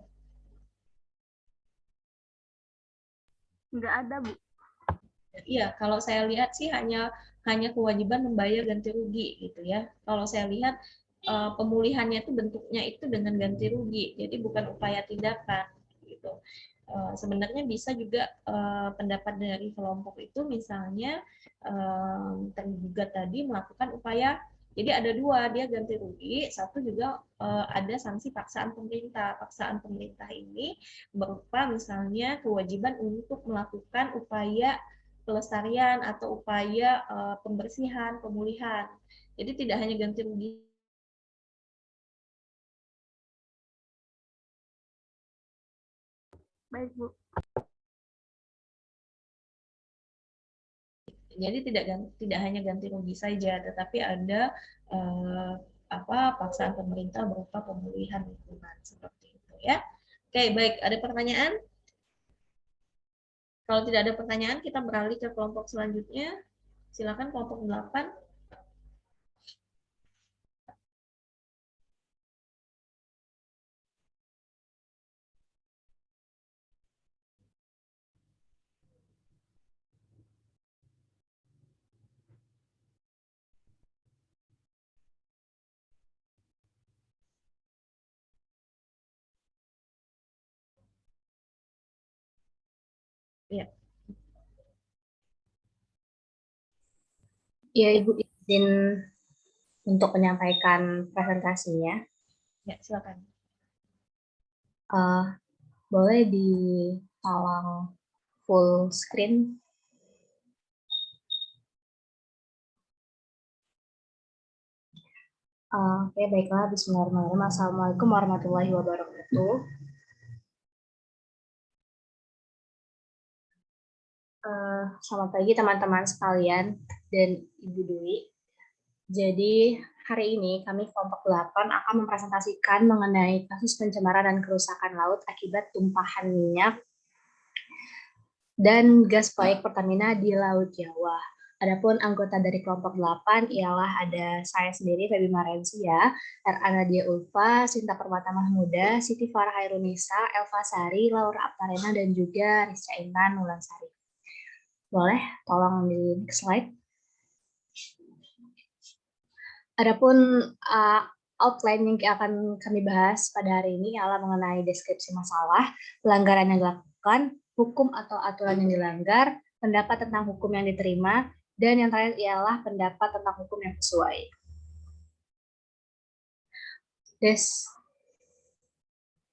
Nggak ada Bu. Iya, kalau saya lihat sih hanya kewajiban membayar ganti rugi gitu ya. Kalau saya lihat pemulihannya itu bentuknya itu dengan ganti rugi, jadi bukan upaya tindakan gitu. Sebenarnya bisa juga pendapat dari kelompok itu misalnya tergugat tadi melakukan upaya, jadi ada dua, dia ganti rugi, satu juga ada sanksi paksaan pemerintah. Paksaan pemerintah ini berupa misalnya kewajiban untuk melakukan upaya pelestarian atau upaya pembersihan, pemulihan. Jadi tidak hanya ganti rugi. Baik Bu. Jadi tidak hanya ganti rugi saja, tetapi ada paksaan pemerintah berupa pemulihan lingkungan seperti itu ya. Oke, baik. Ada pertanyaan? Kalau tidak ada pertanyaan, kita beralih ke kelompok selanjutnya. Silakan kelompok 8. Ya. Ya, Ibu izin untuk menyampaikan presentasinya. Ya, silakan. Boleh ditolong full screen? Oke, baiklah. Bismillahirrahmanirrahim. Assalamualaikum warahmatullahi wabarakatuh. Selamat pagi teman-teman sekalian dan Ibu Dwi. Jadi hari ini kami kelompok 8 akan mempresentasikan mengenai kasus pencemaran dan kerusakan laut akibat tumpahan minyak dan gas proyek Pertamina di Laut Jawa. Adapun anggota dari kelompok 8 ialah ada saya sendiri, Febi Marensia, R.A. Nadia Ulfa, Sinta Permata Mahmuda, Siti Farah Hairunisa, Elva Sari, Laura Aptarena, dan juga Rizka Intan Mulansari. Boleh tolong di slide. Adapun outline yang akan kami bahas pada hari ini ialah mengenai deskripsi masalah, pelanggaran yang dilakukan, hukum atau aturan yang dilanggar, pendapat tentang hukum yang diterima, dan yang terakhir ialah pendapat tentang hukum yang sesuai.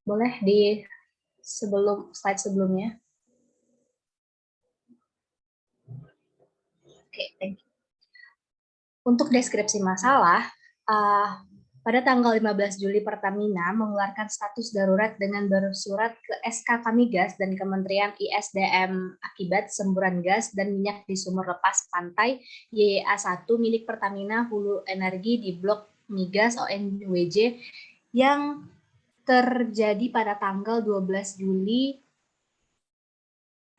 Boleh di slide sebelumnya. Oke, thank you. Untuk deskripsi masalah, pada tanggal 15 Juli Pertamina mengeluarkan status darurat dengan bersurat ke SK Kamigas dan Kementerian ISDM akibat semburan gas dan minyak di sumur lepas pantai YYA 1 milik Pertamina Hulu Energi di Blok Migas ONWJ yang terjadi pada tanggal 12 Juli.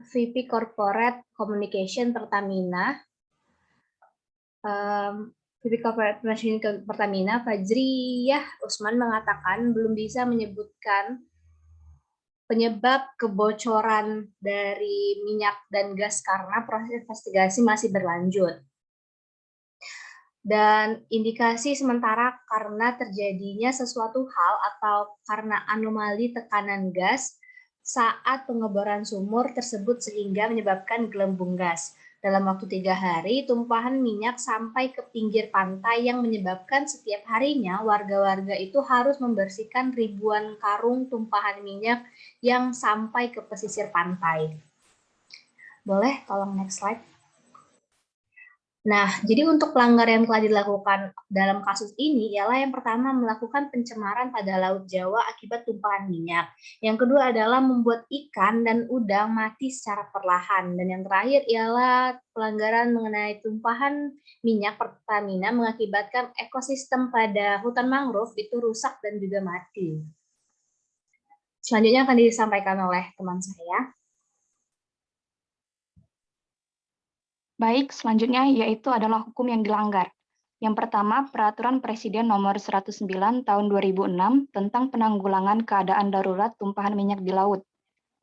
VP Corporate Communication Pertamina VP Corporate Relations Pertamina, Fajriyah Usman, mengatakan belum bisa menyebutkan penyebab kebocoran dari minyak dan gas karena proses investigasi masih berlanjut. Dan indikasi sementara karena terjadinya sesuatu hal atau karena anomali tekanan gas saat pengeboran sumur tersebut sehingga menyebabkan gelembung gas. Dalam waktu 3 hari, tumpahan minyak sampai ke pinggir pantai yang menyebabkan setiap harinya warga-warga itu harus membersihkan ribuan karung tumpahan minyak yang sampai ke pesisir pantai. Boleh tolong next slide. Nah, jadi untuk pelanggaran yang telah dilakukan dalam kasus ini ialah yang pertama melakukan pencemaran pada Laut Jawa akibat tumpahan minyak. Yang kedua adalah membuat ikan dan udang mati secara perlahan. Dan yang terakhir ialah pelanggaran mengenai tumpahan minyak Pertamina mengakibatkan ekosistem pada hutan mangrove itu rusak dan juga mati. Selanjutnya akan disampaikan oleh teman saya. Baik, selanjutnya yaitu adalah hukum yang dilanggar. Yang pertama, Peraturan Presiden Nomor 109 Tahun 2006 tentang penanggulangan keadaan darurat tumpahan minyak di laut.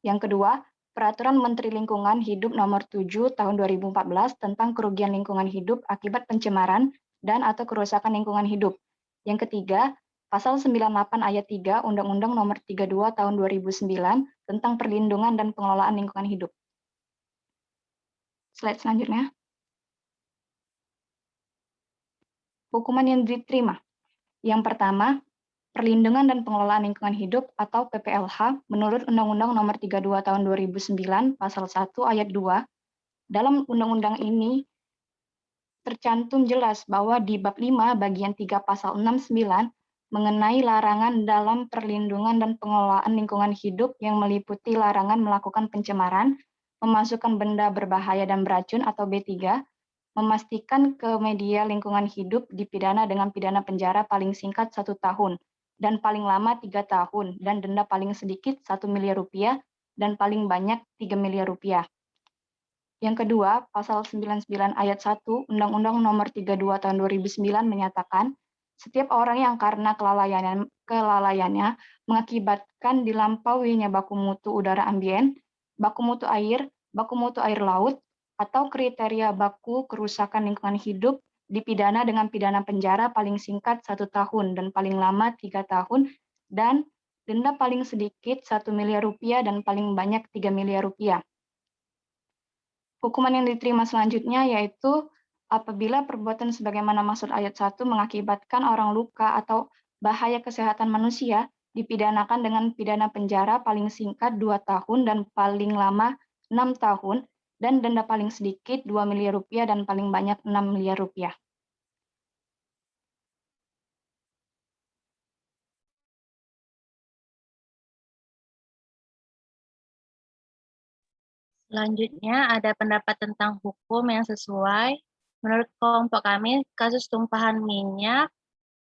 Yang kedua, Peraturan Menteri Lingkungan Hidup Nomor 7 Tahun 2014 tentang kerugian lingkungan hidup akibat pencemaran dan atau kerusakan lingkungan hidup. Yang ketiga, Pasal 98 Ayat 3 Undang-Undang Nomor 32 Tahun 2009 tentang perlindungan dan pengelolaan lingkungan hidup. Slide selanjutnya. Hukuman yang diterima. Yang pertama, perlindungan dan pengelolaan lingkungan hidup atau PPLH menurut Undang-Undang Nomor 32 Tahun 2009 Pasal 1 Ayat 2. Dalam undang-undang ini tercantum jelas bahwa di bab 5 bagian 3 Pasal 69 mengenai larangan dalam perlindungan dan pengelolaan lingkungan hidup yang meliputi larangan melakukan pencemaran, memasukkan benda berbahaya dan beracun atau B3, memastikan ke media lingkungan hidup dipidana dengan pidana penjara paling singkat 1 tahun dan paling lama 3 tahun dan denda paling sedikit 1 miliar rupiah dan paling banyak 3 miliar rupiah. Yang kedua, Pasal 99 Ayat 1 Undang-Undang Nomor 32 Tahun 2009 menyatakan setiap orang yang karena kelalaiannya mengakibatkan dilampauinya baku mutu udara ambien, baku mutu air laut, atau kriteria baku kerusakan lingkungan hidup dipidana dengan pidana penjara paling singkat 1 tahun dan paling lama 3 tahun dan denda paling sedikit 1 miliar rupiah dan paling banyak 3 miliar rupiah. Hukuman yang diterima selanjutnya yaitu apabila perbuatan sebagaimana maksud ayat 1 mengakibatkan orang luka atau bahaya kesehatan manusia dipidanakan dengan pidana penjara paling singkat 2 tahun dan paling lama 6 tahun dan denda paling sedikit 2 miliar rupiah dan paling banyak 6 miliar rupiah. Selanjutnya ada pendapat tentang hukum yang sesuai. Menurut kelompok kami, kasus tumpahan minyak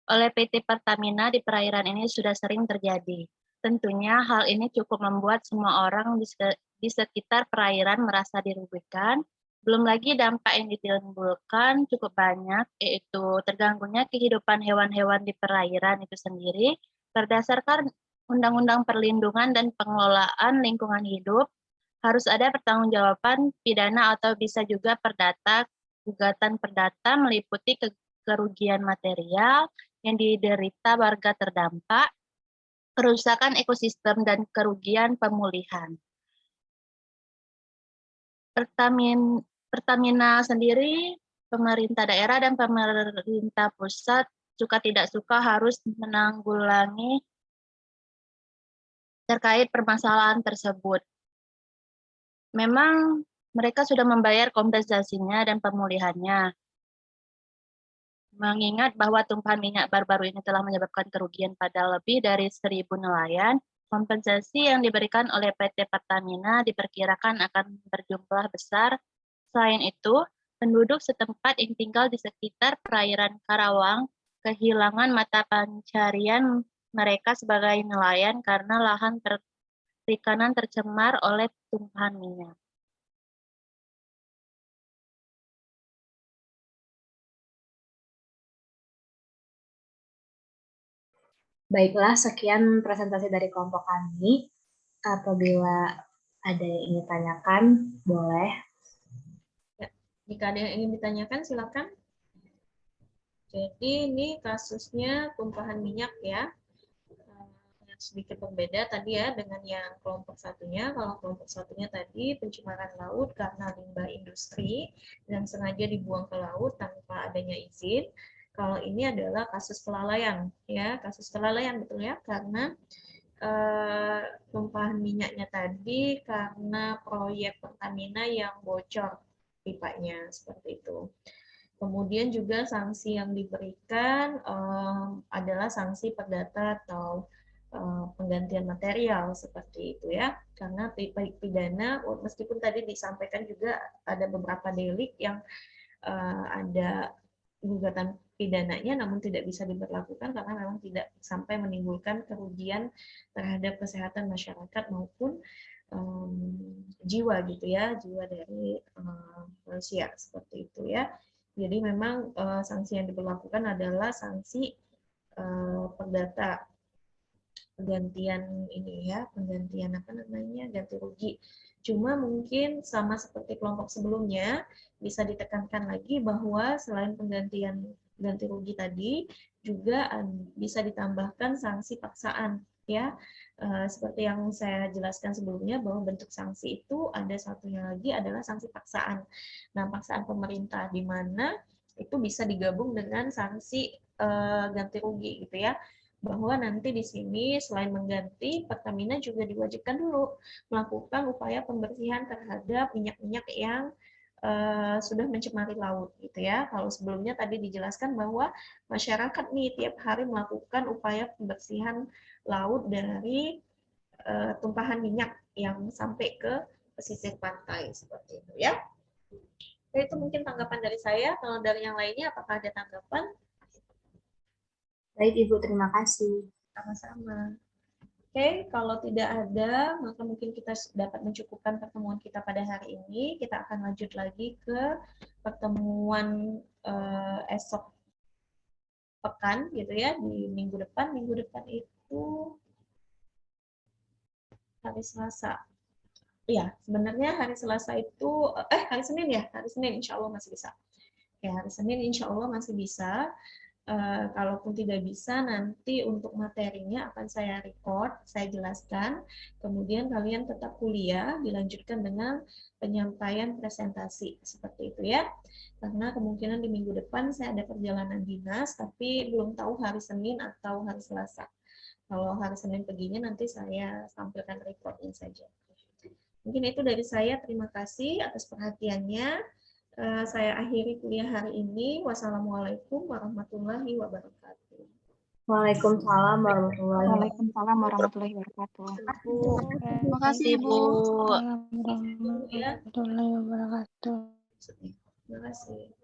oleh PT Pertamina di perairan ini sudah sering terjadi. Tentunya hal ini cukup membuat semua orang di sekitar perairan merasa dirugikan. Belum lagi dampak yang ditimbulkan cukup banyak, yaitu terganggunya kehidupan hewan-hewan di perairan itu sendiri. Berdasarkan Undang-Undang Perlindungan dan Pengelolaan Lingkungan Hidup, harus ada pertanggungjawaban pidana atau bisa juga perdata. Gugatan perdata meliputi kerugian material yang diderita warga terdampak, kerusakan ekosistem, dan kerugian pemulihan. Pertamina sendiri, pemerintah daerah dan pemerintah pusat suka tidak suka harus menanggulangi terkait permasalahan tersebut. Memang mereka sudah membayar kompensasinya dan pemulihannya. Mengingat bahwa tumpahan minyak baru-baru ini telah menyebabkan kerugian pada lebih dari 1.000 nelayan, kompensasi yang diberikan oleh PT Pertamina diperkirakan akan berjumlah besar. Selain itu, penduduk setempat yang tinggal di sekitar perairan Karawang kehilangan mata pencarian mereka sebagai nelayan karena lahan perikanan tercemar oleh tumpahan minyak. Baiklah, sekian presentasi dari kelompok kami. Apabila ada yang ingin ditanyakan, boleh. Ya, jika ada yang ingin ditanyakan, silakan. Jadi ini kasusnya tumpahan minyak ya. Sedikit berbeda tadi ya dengan yang kelompok satunya. Kalau kelompok satunya tadi pencemaran laut karena limbah industri yang sengaja dibuang ke laut tanpa adanya izin. Kalau ini adalah kasus kelalaian ya, kasus kelalaian betul ya, karena tumpahan minyaknya tadi karena proyek Pertamina yang bocor pipanya seperti itu. Kemudian juga sanksi yang diberikan adalah sanksi perdata atau penggantian material seperti itu ya, karena pidana meskipun tadi disampaikan juga ada beberapa delik yang ada gugatan pidananya namun tidak bisa diberlakukan karena memang tidak sampai menimbulkan kerugian terhadap kesehatan masyarakat maupun jiwa gitu ya, jiwa dari manusia seperti itu ya. Jadi memang sanksi yang diberlakukan adalah sanksi perdata, penggantian ini ya, penggantian apa namanya, ganti rugi. Cuma mungkin sama seperti kelompok sebelumnya, bisa ditekankan lagi bahwa selain penggantian ganti rugi tadi, juga bisa ditambahkan sanksi paksaan ya. Seperti yang saya jelaskan sebelumnya bahwa bentuk sanksi itu ada satunya lagi adalah sanksi paksaan. Nah, paksaan pemerintah di mana itu bisa digabung dengan sanksi ganti rugi gitu ya, bahwa nanti di sini selain mengganti, Pertamina juga diwajibkan dulu melakukan upaya pembersihan terhadap minyak-minyak yang sudah mencemari laut gitu ya. Kalau sebelumnya tadi dijelaskan bahwa masyarakat nih tiap hari melakukan upaya pembersihan laut dari tumpahan minyak yang sampai ke pesisir pantai seperti itu ya. Jadi itu mungkin tanggapan dari saya. Kalau dari yang lainnya apakah ada tanggapan? Baik Ibu, terima kasih. Sama-sama. Oke, kalau tidak ada, maka mungkin kita dapat mencukupkan pertemuan kita pada hari ini. Kita akan lanjut lagi ke pertemuan esok pekan, gitu ya, di minggu depan. Minggu depan itu hari Selasa. Iya, sebenarnya hari Selasa itu, hari Senin ya, hari Senin insya Allah masih bisa. Ya, hari Senin insya Allah masih bisa. Kalaupun tidak bisa, nanti untuk materinya akan saya record, saya jelaskan, kemudian kalian tetap kuliah, dilanjutkan dengan penyampaian presentasi, seperti itu ya. Karena kemungkinan di minggu depan saya ada perjalanan dinas, tapi belum tahu hari Senin atau hari Selasa. Kalau hari Senin paginya nanti saya tampilkan recordnya saja. Mungkin itu dari saya, terima kasih atas perhatiannya. Saya akhiri kuliah hari ini. Wassalamualaikum warahmatullahi wabarakatuh. Waalaikumsalam warahmatullahi wabarakatuh. Waalaikumsalam warahmatullahi wabarakatuh. Terima kasih, Ibu. Warahmatullahi wabarakatuh. Terima kasih.